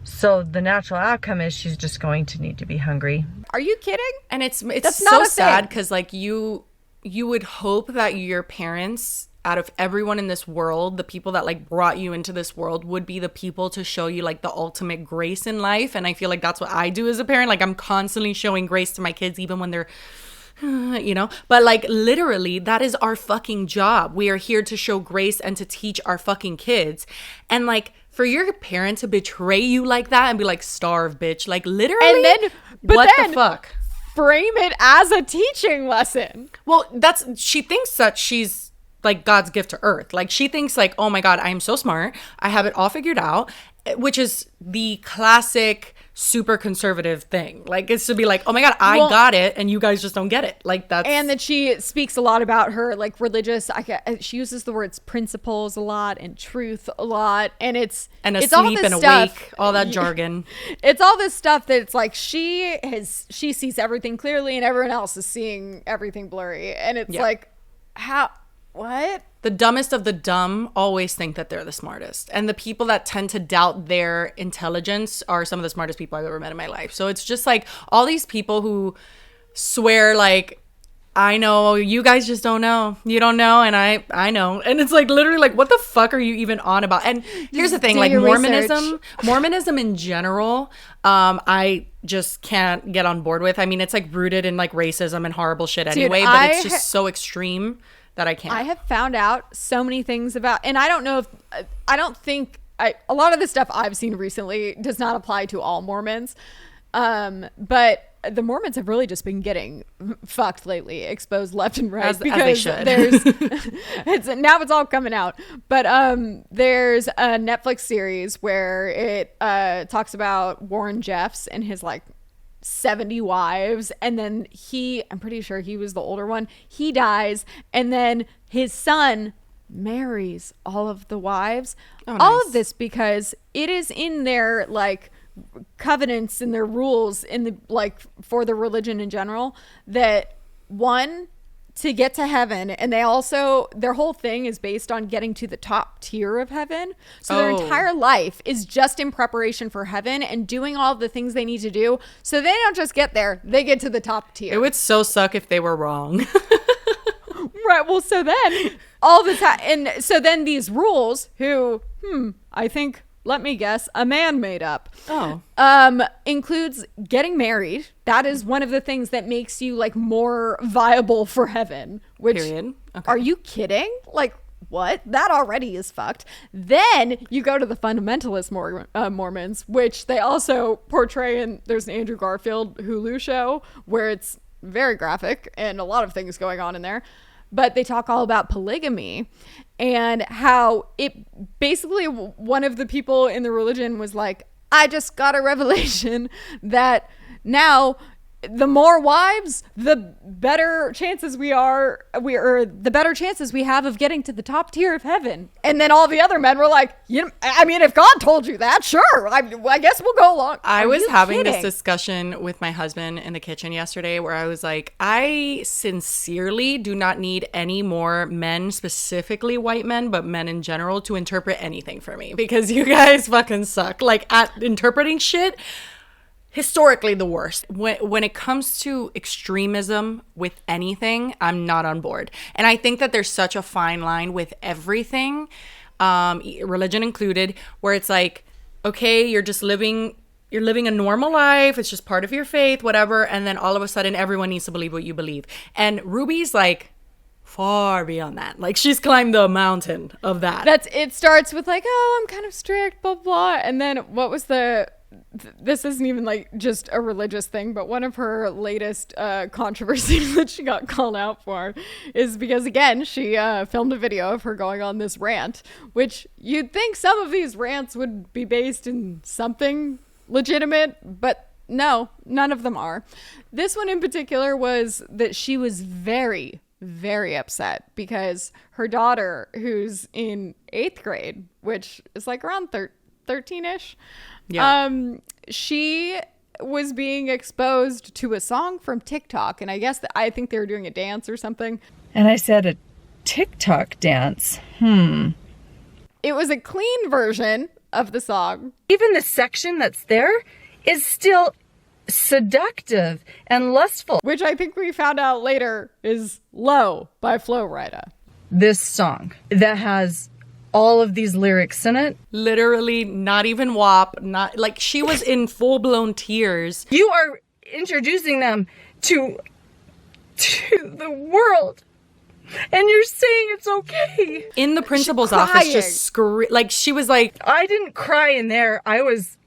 So the natural outcome is she's just going to need to be hungry. Are you kidding? And it's so sad because like you would hope that your parents, out of everyone in this world, the people that like brought you into this world would be the people to show you like the ultimate grace in life. And I feel like that's what I do as a parent. Like I'm constantly showing grace to my kids, even when they're but like literally that is our fucking job. We are here to show grace and to teach our fucking kids. And like for your parent to betray you like that and be like, starve, bitch, like literally, and then what the fuck, frame it as a teaching lesson. Well, she thinks that she's like God's gift to earth. Like she thinks like, oh my God, I am so smart, I have it all figured out, which is the classic super conservative thing. Like it's to be like, oh my God, I got it and you guys just don't get it. Like that's. And that she speaks a lot about her like religious, she uses the words principles a lot and truth a lot, and it's asleep all this and stuff, awake, all that jargon. It's all this stuff that it's like she sees everything clearly and everyone else is seeing everything blurry, and it's like, how, what? The dumbest of the dumb always think that they're the smartest. And the people that tend to doubt their intelligence are some of the smartest people I've ever met in my life. So it's just like all these people who swear like, I know, you guys just don't know. You don't know, and I know. And it's like literally like, what the fuck are you even on about? And here's the thing, like Mormonism in general, I just can't get on board with. I mean, it's like rooted in like racism and horrible shit anyway, but it's just so extreme that I can't. I have found out so many things about, and I don't know if, I don't think, a lot of the stuff I've seen recently does not apply to all Mormons. But the Mormons have really just been getting fucked lately, exposed left and right, because as they should. There's now it's all coming out. But there's a Netflix series where it talks about Warren Jeffs and his like 70 wives, and then I'm pretty sure he was the older one. He dies, and then his son marries all of the wives. Oh, nice. All of this because it is in their like covenants and their rules in the like for the religion in general that one, to get to heaven, and they also, their whole thing is based on getting to the top tier of heaven. So their entire life is just in preparation for heaven and doing all the things they need to do. So they don't just get there, they get to the top tier. It would so suck if they were wrong. Right. Well, so then all the time, and so then these rules I think, let me guess, a man made up. Includes getting married. That is one of the things that makes you like more viable for heaven. Which, period. Okay. Are you kidding? Like, what? That already is fucked. Then you go to the fundamentalist Mormons, which they also portray in, there's an Andrew Garfield Hulu show where it's very graphic and a lot of things going on in there. But they talk all about polygamy and how it basically, one of the people in the religion was like, I just got a revelation that now the more wives, the better chances the better chances we have of getting to the top tier of heaven. And then all the other men were like, I mean, if God told you that, sure, I guess we'll go along. I was having this discussion with my husband in the kitchen yesterday where I was like, I sincerely do not need any more men, specifically white men, but men in general, to interpret anything for me, because you guys fucking suck. Like at interpreting shit. Historically the worst. When it comes to extremism with anything, I'm not on board. And I think that there's such a fine line with everything, religion included, where it's like, okay, you're living a normal life, it's just part of your faith, whatever, and then all of a sudden everyone needs to believe what you believe. And Ruby's like far beyond that. Like she's climbed the mountain of that. It starts with like, oh, I'm kind of strict, blah blah, and then what was this isn't even like just a religious thing, but one of her latest controversies that she got called out for is because, again, she filmed a video of her going on this rant, which you'd think some of these rants would be based in something legitimate, but no, none of them are. This one in particular was that she was very, very upset because her daughter, who's in 8th grade, which is like around 13-ish, she was being exposed to a song from TikTok, and I think they were doing a dance or something. And I said, TikTok dance. It was a clean version of the song. Even the section that's there is still seductive and lustful. Which I think we found out later is Low by Flo Rida. This song that has all of these lyrics in it. Literally not even WAP, not like she was in full-blown tears. You are introducing them to the world. And you're saying it's okay. In the principal's office, just like she was like, I didn't cry in there. I was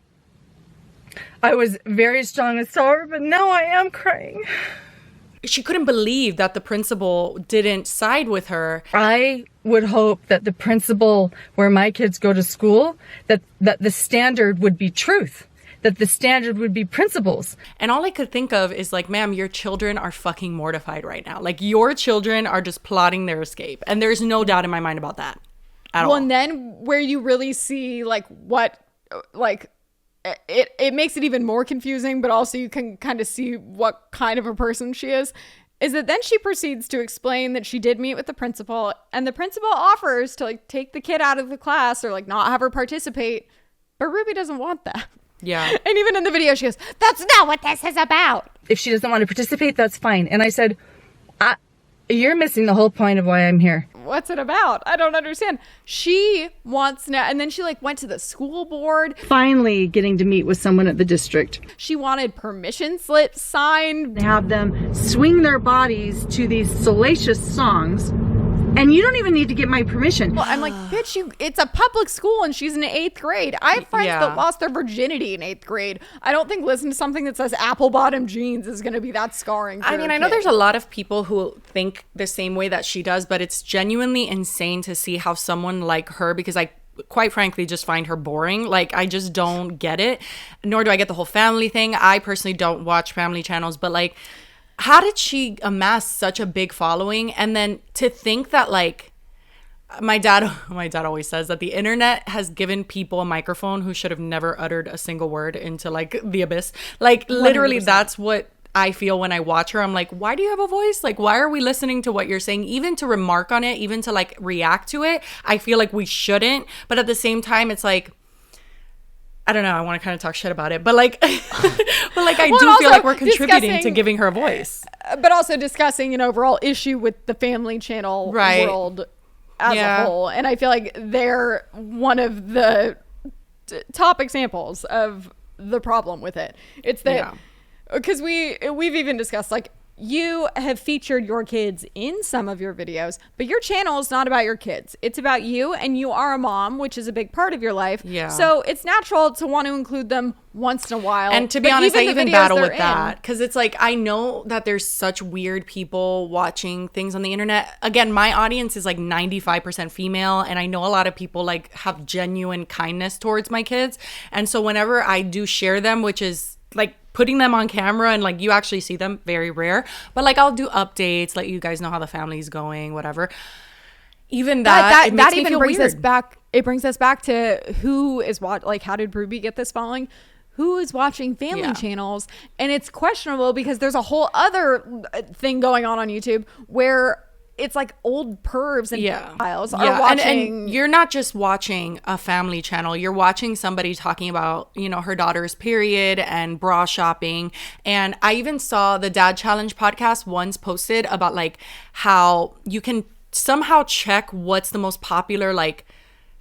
very strong and sour, but now I am crying. She couldn't believe that the principal didn't side with her. I would hope that the principal where my kids go to school, that the standard would be truth. That the standard would be principles. And all I could think of is like, ma'am, your children are fucking mortified right now. Like, your children are just plotting their escape. And there's no doubt in my mind about that at all. Well, and then where you really see like what, like, it makes it even more confusing, but also you can kind of see what kind of a person she is that then she proceeds to explain that she did meet with the principal, and the principal offers to like take the kid out of the class or like not have her participate, but Ruby doesn't want that. Yeah. And even in the video, she goes, that's not what this is about. If she doesn't want to participate, that's fine. And I said, you're missing the whole point of why I'm here. What's it about? I don't understand. She wants now, and then she like went to the school board. Finally getting to meet with someone at the district. She wanted permission slips signed. Have them swing their bodies to these salacious songs. And you don't even need to get my permission. Well, I'm like, bitch, it's a public school and she's in 8th grade. I have friends that lost their virginity in 8th grade. I don't think listening to something that says apple bottom jeans is going to be that scarring for I mean, I know there's a lot of people who think the same way that she does, but it's genuinely insane to see how someone like her, because I quite frankly just find her boring. Like, I just don't get it. Nor do I get the whole family thing. I personally don't watch family channels, but like, how did she amass such a big following? And then to think that like my dad always says that the internet has given people a microphone who should have never uttered a single word into like the abyss. Like 100%. Literally that's what I feel when I watch her. I'm like, why do you have a voice? Like, why are we listening to what you're saying? Even to remark on it, even to like react to it, I feel like we shouldn't. But at the same time, it's like, I don't know. I want to kind of talk shit about it, but like, I do feel like we're contributing to giving her a voice. But also discussing an overall issue with the family channel world as a whole. And I feel like they're one of the top examples of the problem with it. It's that, because we've even discussed like, you have featured your kids in some of your videos, but your channel is not about your kids. It's about you, and you are a mom, which is a big part of your life. Yeah. So it's natural to want to include them once in a while. And to be honest, I even battle with that, because it's like, I know that there's such weird people watching things on the internet. Again, my audience is like 95% female, and I know a lot of people like have genuine kindness towards my kids. And so whenever I do share them, which is like putting them on camera and like you actually see them, very rare, but like I'll do updates, let you guys know how the family's going, whatever. Even that even brings us back. It brings us back to who is like, how did Ruby get this following? Who is watching family channels? And it's questionable because there's a whole other thing going on YouTube where it's like old pervs and pedophiles are watching. And you're not just watching a family channel. You're watching somebody talking about, you know, her daughter's period and bra shopping. And I even saw the Dad Challenge podcast once posted about like how you can somehow check what's the most popular like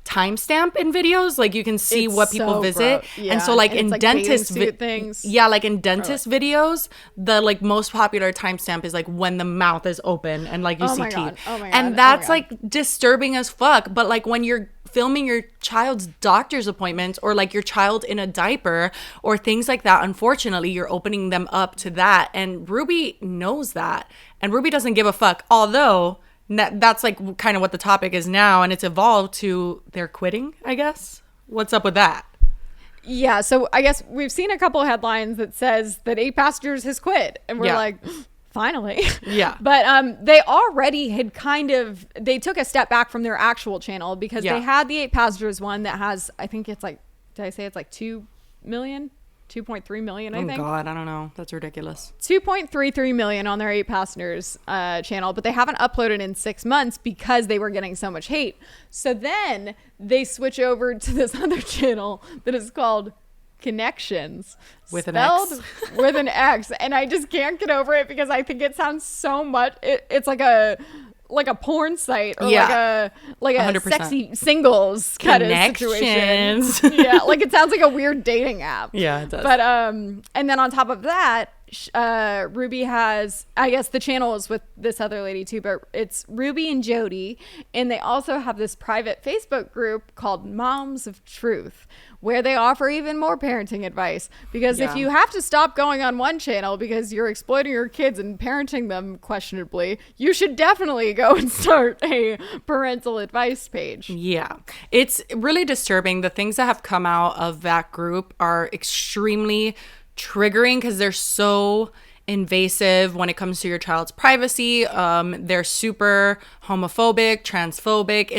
timestamp in videos. Like you can see what people visit. And so like in dentist things. Like in dentist videos, the like most popular timestamp is like when the mouth is open and like you see teeth. And that's like disturbing as fuck. But like when you're filming your child's doctor's appointments or like your child in a diaper or things like that, unfortunately you're opening them up to that. And Ruby knows that. And Ruby doesn't give a fuck. Although that's like kind of what the topic is now, and it's evolved to they're quitting, I guess. What's up with that? Yeah, so I guess we've seen a couple of headlines that says that 8 Passengers has quit, and we're like, finally. Yeah. But they already had they took a step back from their actual channel because they had the 8 Passengers one that has, I think it's like, did I say it's like 2 million 2.3 million, I think. Oh God, I don't know. That's ridiculous. 2.33 million on their 8 Passengers channel, but they haven't uploaded in 6 months because they were getting so much hate. So then they switch over to this other channel that is called Connections, with an X. With an X, and I just can't get over it because I think it sounds so much. It's like a porn site or like a 100%. Sexy singles kind of situation. Yeah, like it sounds like a weird dating app. Yeah, it does. But and then on top of that, Ruby has, I guess the channel is with this other lady too, but it's Ruby and Jody, and they also have this private Facebook group called Moms of Truth, where they offer even more parenting advice. Because if you have to stop going on one channel because you're exploiting your kids and parenting them questionably, you should definitely go and start a parental advice page. Yeah, it's really disturbing. The things that have come out of that group are extremely triggering because they're so invasive when it comes to your child's privacy. They're super homophobic, transphobic.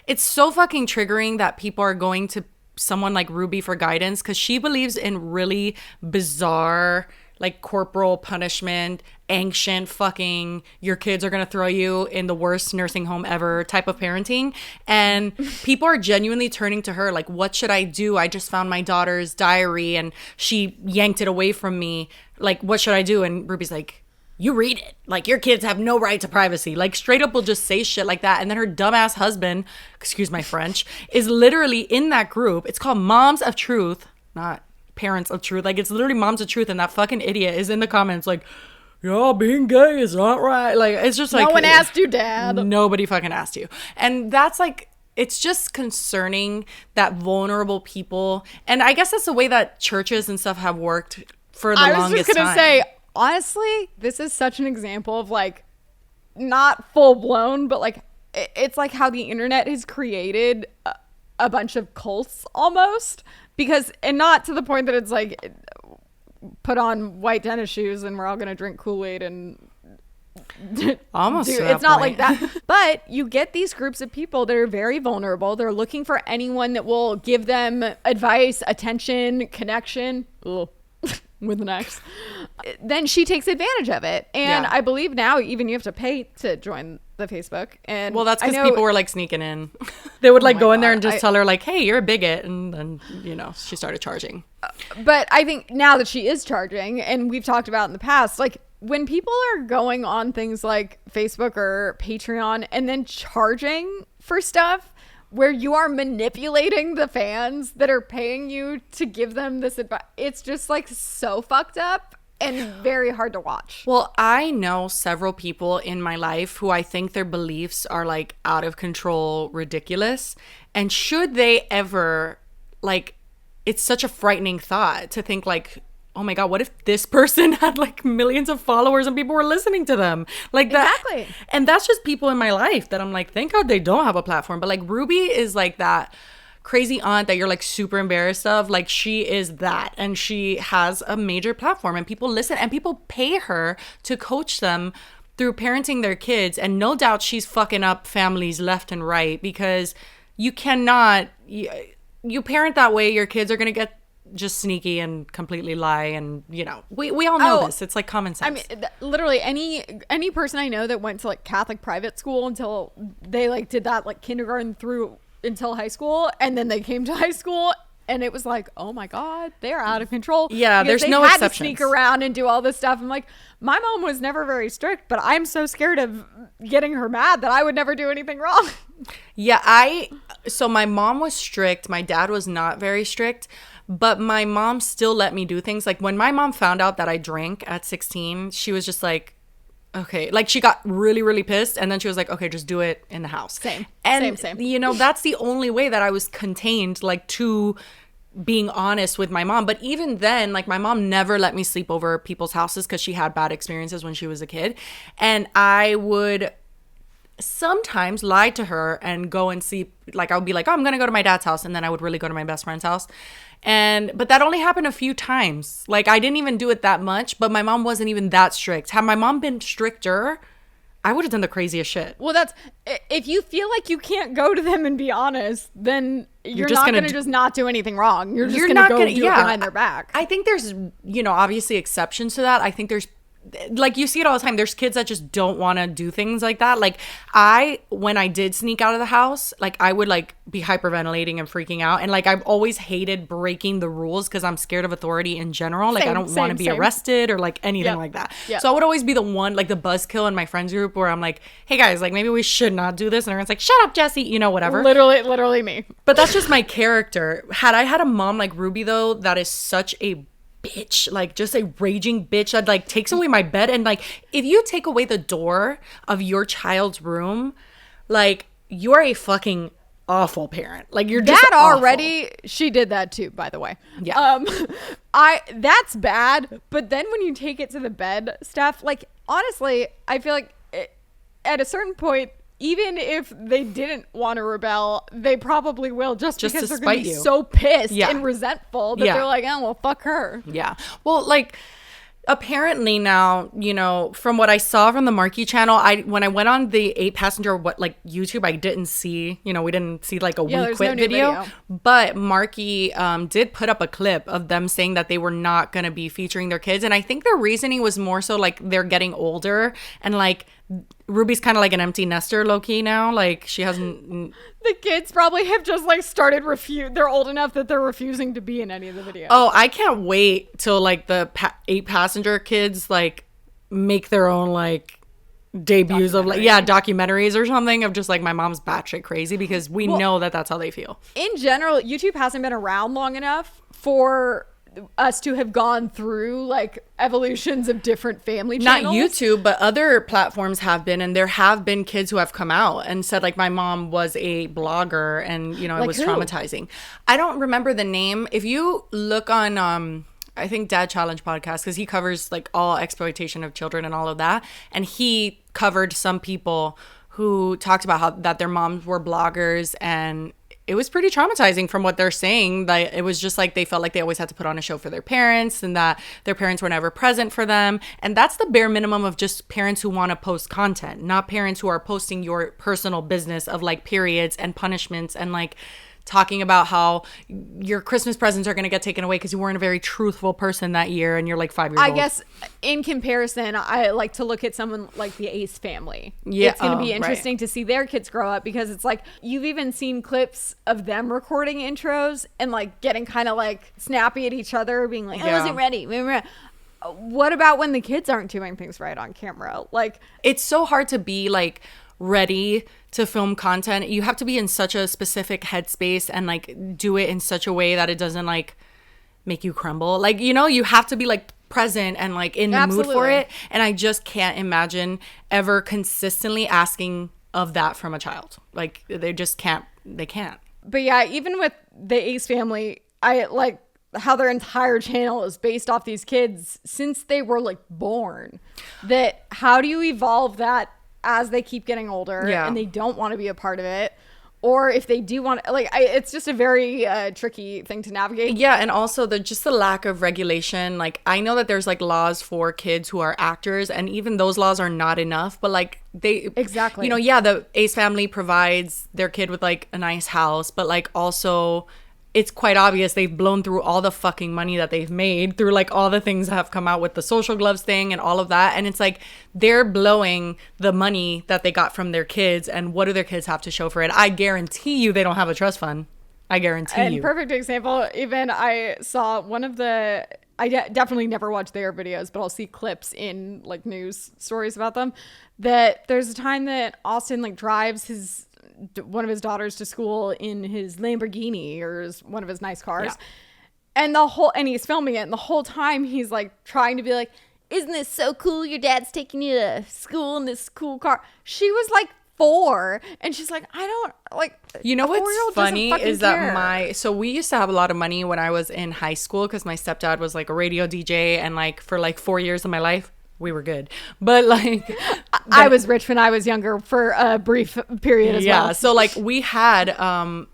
It's so fucking triggering that people are going to someone like Ruby for guidance because she believes in really bizarre, like corporal punishment, ancient fucking your kids are gonna throw you in the worst nursing home ever type of parenting. And people are genuinely turning to her like, what should I do? I just found my daughter's diary and she yanked it away from me. Like, what should I do? And Ruby's like, you read it. Like, your kids have no right to privacy. Like, straight up will just say shit like that. And then her dumbass husband, excuse my French, is literally in that group. It's called Moms of Truth, not Parents of Truth. Like, it's literally Moms of Truth. And that fucking idiot is in the comments like, yeah, being gay is not right. Like, it's just like, no one asked you, Dad. Nobody fucking asked you. And that's like, it's just concerning that vulnerable people. And I guess that's the way that churches and stuff have worked for the longest time. I was just going to say, honestly, this is such an example of like, not full blown, but like, it's like how the internet has created a bunch of cults almost. Because, and not to the point that it's like, put on white tennis shoes and we're all going to drink Kool-Aid and almost it's not like that. But you get these groups of people that are very vulnerable. They're looking for anyone that will give them advice, attention, connection. Ugh. With an X. Then she takes advantage of it. And I believe now even you have to pay to join the Facebook. And well, that's because people were like sneaking in. They would like go in there and just tell her like, hey, you're a bigot. And then, you know, she started charging. But I think now that she is charging, and we've talked about in the past, like when people are going on things like Facebook or Patreon and then charging for stuff, where you are manipulating the fans that are paying you to give them this advice. It's just like so fucked up and very hard to watch. Well, I know several people in my life who I think their beliefs are like out of control, ridiculous. And should they ever, like, it's such a frightening thought to think like, oh my God, what if this person had like millions of followers and people were listening to them? Like that. Exactly. And that's just people in my life that I'm like, thank God they don't have a platform. But like Ruby is like that crazy aunt that you're like super embarrassed of. Like she is that. And she has a major platform and people listen and people pay her to coach them through parenting their kids. And no doubt she's fucking up families left and right because you cannot, you parent that way, your kids are going to get just sneaky and completely lie, and you know we all know this. It's like common sense. I mean, literally any person I know that went to like Catholic private school until they like did that like kindergarten through until high school, and then they came to high school and it was like, oh my God, they're out of control. Yeah, there's no exceptions. They had to sneak around and do all this stuff. I'm like, my mom was never very strict, but I'm so scared of getting her mad that I would never do anything wrong. Yeah, so my mom was strict. My dad was not very strict. But my mom still let me do things. Like when my mom found out that I drank at 16, she was just like, okay. Like she got really, really pissed. And then she was like, okay, just do it in the house. Same. You know, that's the only way that I was contained, like to being honest with my mom. But even then, like my mom never let me sleep over people's houses because she had bad experiences when she was a kid. And I would sometimes lie to her and go and sleep. Like I would be like, oh, I'm going to go to my dad's house. And then I would really go to my best friend's house. But that only happened a few times. Like I didn't even do it that much, but my mom wasn't even that strict. Had my mom been stricter, I would have done the craziest shit. Well, if you feel like you can't go to them and be honest, then you're not going to just not do anything wrong. You're just going to go do it behind their back. I think there's, obviously exceptions to that. I think there's, like, you see it all the time. There's kids that just don't want to do things like that. Like, when I did sneak out of the house, like, I would, like, be hyperventilating and freaking out. And, like, I've always hated breaking the rules because I'm scared of authority in general. Like, I don't want to be arrested or, like, anything like that. Yep. So I would always be the one, like, the buzzkill in my friends group where I'm like, hey, guys, like, maybe we should not do this. And everyone's like, shut up, Jessi, whatever. Literally me. But that's just my character. Had I had a mom like Ruby, though, that is such a bitch, like just a raging bitch that like takes away my bed, and like if you take away the door of your child's room, like you're a fucking awful parent. Like you're just that already awful. She did that too, by the way. Yeah. That's bad, but then when you take it to the bed stuff, like honestly I feel like at a certain point, even if they didn't want to rebel, they probably will just because they're going to be so pissed and resentful that they're like, oh, well, fuck her. Yeah. Well, like, apparently now, from what I saw from the Marky channel, when I went on the 8-passenger YouTube, I didn't see, we didn't see like a We Quit video. But Marky did put up a clip of them saying that they were not going to be featuring their kids. And I think their reasoning was more so like they're getting older and like Ruby's kind of like an empty nester low-key now. Like she hasn't. The kids probably have just like started they're old enough that they're refusing to be in any of the videos. Oh, I can't wait till like the 8-passenger kids like make their own like debuts of like documentaries or something of just like my mom's batshit crazy, because we know that that's how they feel. In general, YouTube hasn't been around long enough for us to have gone through like evolutions of different family channels. Not YouTube, but other platforms have been, and there have been kids who have come out and said like my mom was a blogger and it was traumatizing. I don't remember the name. If you look on I think Dad Challenge podcast, because he covers like all exploitation of children and all of that, and he covered some people who talked about how that their moms were bloggers, and it was pretty traumatizing from what they're saying. That it was just like they felt like they always had to put on a show for their parents and that their parents were never present for them. And that's the bare minimum of just parents who want to post content, not parents who are posting your personal business of like periods and punishments and like talking about how your Christmas presents are going to get taken away because you weren't a very truthful person that year and you're like 5 years old. I guess in comparison, I like to look at someone like the Ace family. Yeah, it's going to be interesting to see their kids grow up, because it's like you've even seen clips of them recording intros and like getting kind of like snappy at each other, being like, I wasn't ready. What about when the kids aren't doing things right on camera? Like, it's so hard to be like ready to film content. You have to be in such a specific headspace and like do it in such a way that it doesn't like make you crumble. Like, you have to be like present and like in the mood for it. And I just can't imagine ever consistently asking of that from a child. Like they just can't. But yeah, even with the Ace family, I like how their entire channel is based off these kids since they were like born. That how do you evolve that as they keep getting older and they don't want to be a part of it, or if they do want to, like, it's just a very tricky thing to navigate. Yeah, and also the lack of regulation. Like, I know that there's like laws for kids who are actors, and even those laws are not enough. But like they exactly, the Ace family provides their kid with like a nice house, but like also it's quite obvious they've blown through all the fucking money that they've made through like all the things that have come out with the social gloves thing and all of that. And it's like they're blowing the money that they got from their kids. And what do their kids have to show for it? I guarantee you they don't have a trust fund. I guarantee you. Perfect example. Even I saw one of the, definitely never watch their videos, but I'll see clips in like news stories about them, that there's a time that Austin like drives one of his daughters to school in his Lamborghini or one of his nice cars. Yeah. And he's filming it, and the whole time he's like trying to be like, isn't this so cool? Your dad's taking you to school in this cool car. She was like 4, and she's like, I don't like. What's funny is that so we used to have a lot of money when I was in high school because my stepdad was like a radio DJ, and like for like 4 years of my life we were good, but like I was rich when I was younger for a brief period as well. Yeah, so like we had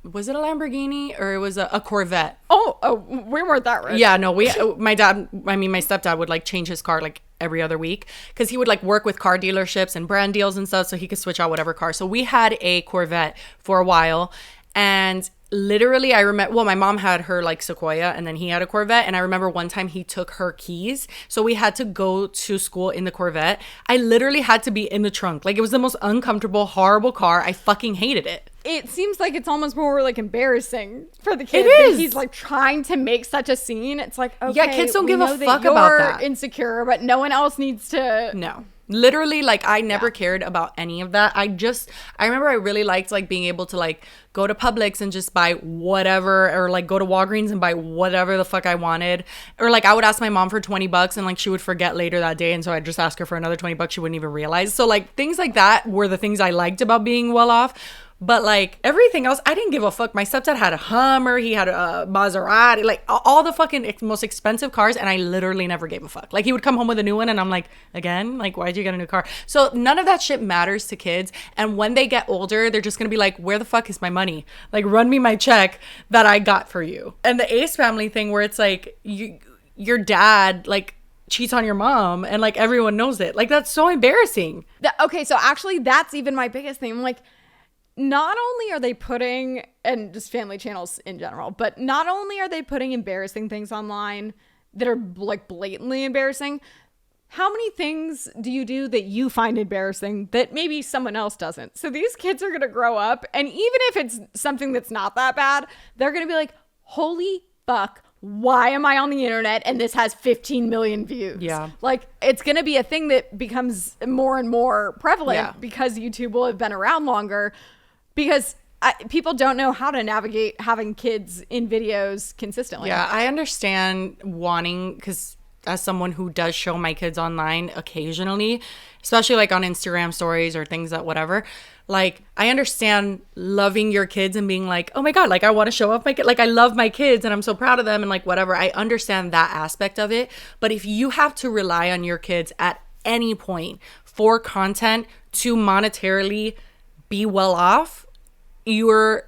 was it a Lamborghini or it was a Corvette? Oh, we weren't that rich. Yeah, no, my stepdad would like change his car like every other week because he would like work with car dealerships and brand deals and stuff, so he could switch out whatever car. So we had a Corvette for a while, and literally, I remember, well, my mom had her like Sequoia and then he had a Corvette. And I remember one time he took her keys. So we had to go to school in the Corvette. I literally had to be in the trunk. Like, it was the most uncomfortable, horrible car. I fucking hated it. It seems like it's almost more like embarrassing for the kid. It is. He's like trying to make such a scene. It's like, okay, yeah, kids don't give a fuck you're about that. Insecure, but no one else needs to. No. Literally, like, I never cared about any of that. I remember I really liked, like, being able to, like, go to Publix and just buy whatever, or, like, go to Walgreens and buy whatever the fuck I wanted. Or, like, I would ask my mom for $20 and, like, she would forget later that day. And so I'd just ask her for another $20. She wouldn't even realize. So, like, things like that were the things I liked about being well off. But, like, everything else, I didn't give a fuck. My stepdad had a Hummer. He had a Maserati. Like, all the fucking most expensive cars. And I literally never gave a fuck. Like, he would come home with a new one. And I'm like, again? Like, why'd you get a new car? So, none of that shit matters to kids. And when they get older, they're just going to be like, where the fuck is my money? Like, run me my check that I got for you. And the Ace family thing where it's like, your dad, like, cheats on your mom. And, like, everyone knows it. Like, that's so embarrassing. Okay, so actually, that's even my biggest thing. I'm like, not only are they putting, and just family channels in general, but not only are they putting embarrassing things online that are like blatantly embarrassing, how many things do you do that you find embarrassing that maybe someone else doesn't? So these kids are going to grow up, and even if it's something that's not that bad, they're going to be like, holy fuck, why am I on the internet and this has 15 million views? Yeah. Like, it's going to be a thing that becomes more and more prevalent because YouTube will have been around longer. Because people don't know how to navigate having kids in videos consistently. Yeah, I understand wanting, because as someone who does show my kids online occasionally, especially like on Instagram stories or things that whatever, like, I understand loving your kids and being like, oh my God, like, I want to show off my kid. Like, I love my kids and I'm so proud of them and like whatever. I understand that aspect of it. But if you have to rely on your kids at any point for content to monetarily be well off, you're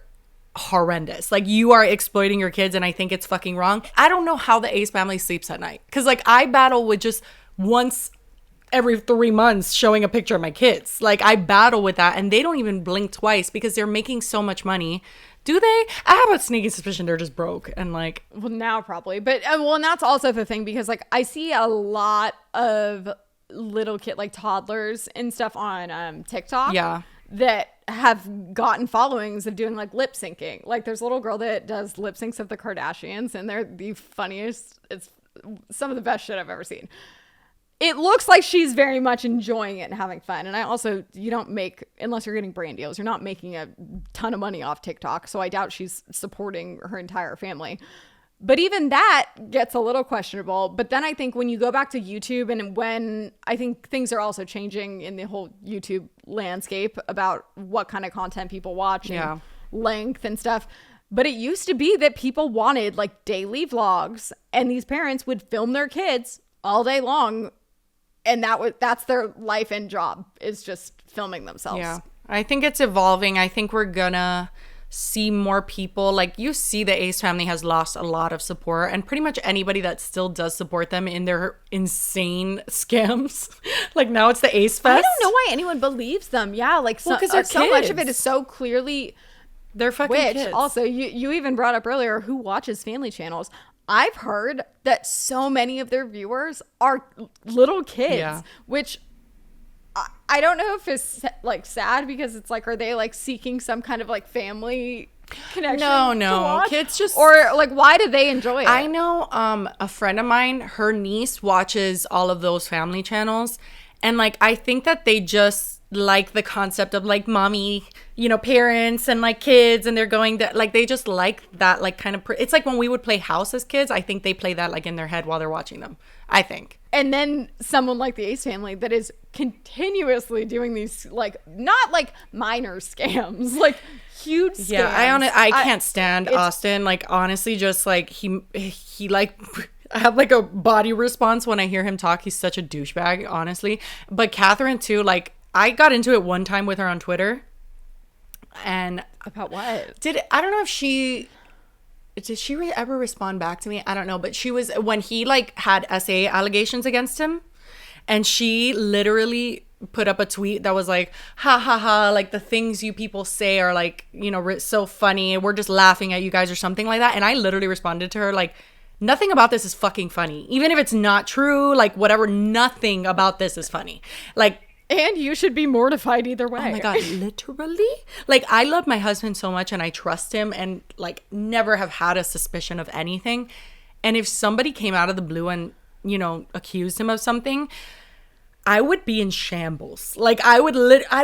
horrendous. Like, you are exploiting your kids, and I think it's fucking wrong. I don't know how the Ace family sleeps at night, because like, I battle with just once every 3 months showing a picture of my kids. Like, I battle with that, and they don't even blink twice because they're making so much money. Do they? I have a sneaky suspicion they're just broke and like, well, now probably, but well, and that's also the thing, because like, I see a lot of little kid, like toddlers and stuff on TikTok that have gotten followings of doing like lip syncing. Like, there's a little girl that does lip syncs of the Kardashians, and they're the funniest. It's some of the best shit I've ever seen. It looks like she's very much enjoying it and having fun. And I also, you don't make, unless you're getting brand deals, you're not making a ton of money off TikTok. So I doubt she's supporting her entire family. But even that gets a little questionable. But then I think when you go back to YouTube, and when I think things are also changing in the whole YouTube landscape about what kind of content people watch and length and stuff. But it used to be that people wanted like daily vlogs, and these parents would film their kids all day long. And that's their life and job, is just filming themselves. Yeah, I think it's evolving. I think we're gonna see more people. Like, you see the Ace family has lost a lot of support, and pretty much anybody that still does support them in their insane scams. Like, now it's the Ace Fest. I don't know why anyone believes them. Yeah, like, so much of it is so clearly they're fucking kids. Also, you even brought up earlier who watches family channels. I've heard that so many of their viewers are little kids, which I don't know if it's like sad, because it's like, are they like seeking some kind of like family connection? No, kids just, or like, why do they enjoy it? I know a friend of mine, her niece watches all of those family channels, and like, I think that they just like the concept of like mommy, you know, parents and like kids, and they're going that, like, they just like that, like, kind of it's like when we would play house as kids. I think they play that like in their head while they're watching them, I think. And then someone like the Ace family that is continuously doing these, like, not like minor scams, like huge scams. Yeah, I can't stand Austin. Like, honestly, just like he like, I have like a body response when I hear him talk. He's such a douchebag, honestly. But Catherine too, like, I got into it one time with her on Twitter. And about what? I don't know if did she ever respond back to me? I don't know, but she was, when he like had SA allegations against him, and she literally put up a tweet that was like, ha ha ha, like the things you people say are like, you know, so funny. We're just laughing at you guys or something like that. And I literally responded to her like, nothing about this is fucking funny. Even if it's not true, like whatever, nothing about this is funny. Like, and you should be mortified either way. Oh my God, literally? Like, I love my husband so much and I trust him and like never have had a suspicion of anything. And if somebody came out of the blue and, you know, accused him of something, I would be in shambles. Like, I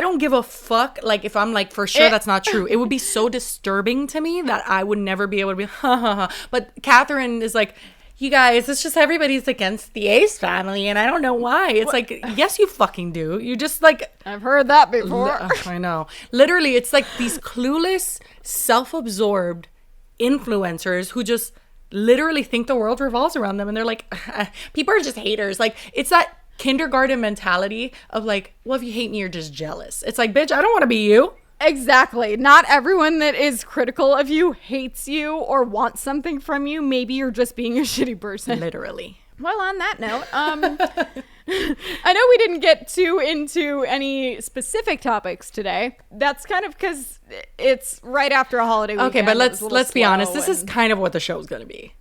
don't give a fuck. Like, if I'm like, for sure that's not true. It would be so disturbing to me that I would never be able to be, ha ha ha. But Catherine is like, you guys, it's just everybody's against the Ace family, and I don't know why. It's like, yes, you fucking do. You just like... I've heard that before. I know. Literally, it's like these clueless, self-absorbed influencers who just literally think the world revolves around them, and they're like, people are just haters. Like, it's that kindergarten mentality of like, well, if you hate me, you're just jealous. It's like, bitch, I don't want to be you. Exactly. Not everyone that is critical of you hates you or wants something from you. Maybe you're just being a shitty person. Literally. Well, on that note, I know we didn't get too into any specific topics today. That's kind of because it's right after a holiday weekend. Okay, but let's be honest. This is kind of what the show's going to be.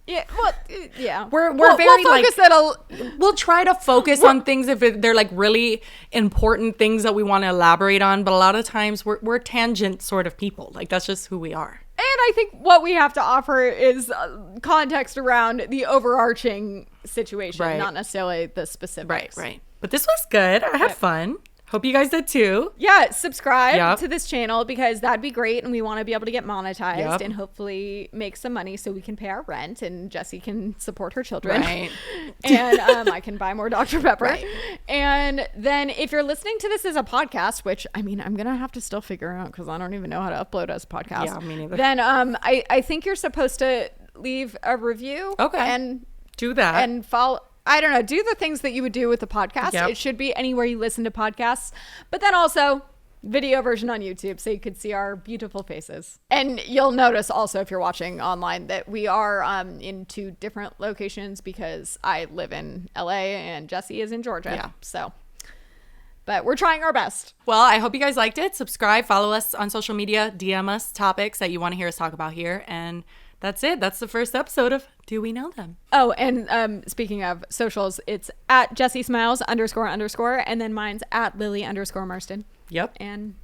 Yeah, well, yeah. We'll very focus like we'll try to focus on things if they're like really important things that we want to elaborate on. But a lot of times we're tangent sort of people. Like that's just who we are. And I think what we have to offer is context around the overarching situation, not necessarily the specifics. Right. But this was good. I had fun. Hope you guys did too. Yeah, subscribe to this channel because that'd be great, and we want to be able to get monetized and hopefully make some money so we can pay our rent and Jessi can support her children. Right. And I can buy more Dr. Pepper. Right. And then if you're listening to this as a podcast, which I mean, I'm gonna have to still figure out because I don't even know how to upload as a podcast. Yeah, me neither. Then I think you're supposed to leave a review. Okay. And do that and follow. I don't know, do the things that you would do with the podcast. Yep. It should be anywhere you listen to podcasts, but then also video version on YouTube so you could see our beautiful faces. And you'll notice also if you're watching online that we are in 2 different locations because I live in LA and Jessi is in Georgia. Yeah. So, but we're trying our best. Well, I hope you guys liked it. Subscribe, follow us on social media, DM us topics that you want to hear us talk about here. And that's it. That's the first episode of Do We Know Them? Oh, and speaking of socials, it's at Jessi Smiles __, and then mine's at Lily _Marston. Yep. And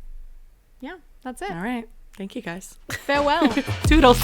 yeah, that's it. All right. Thank you guys. Farewell. Toodles.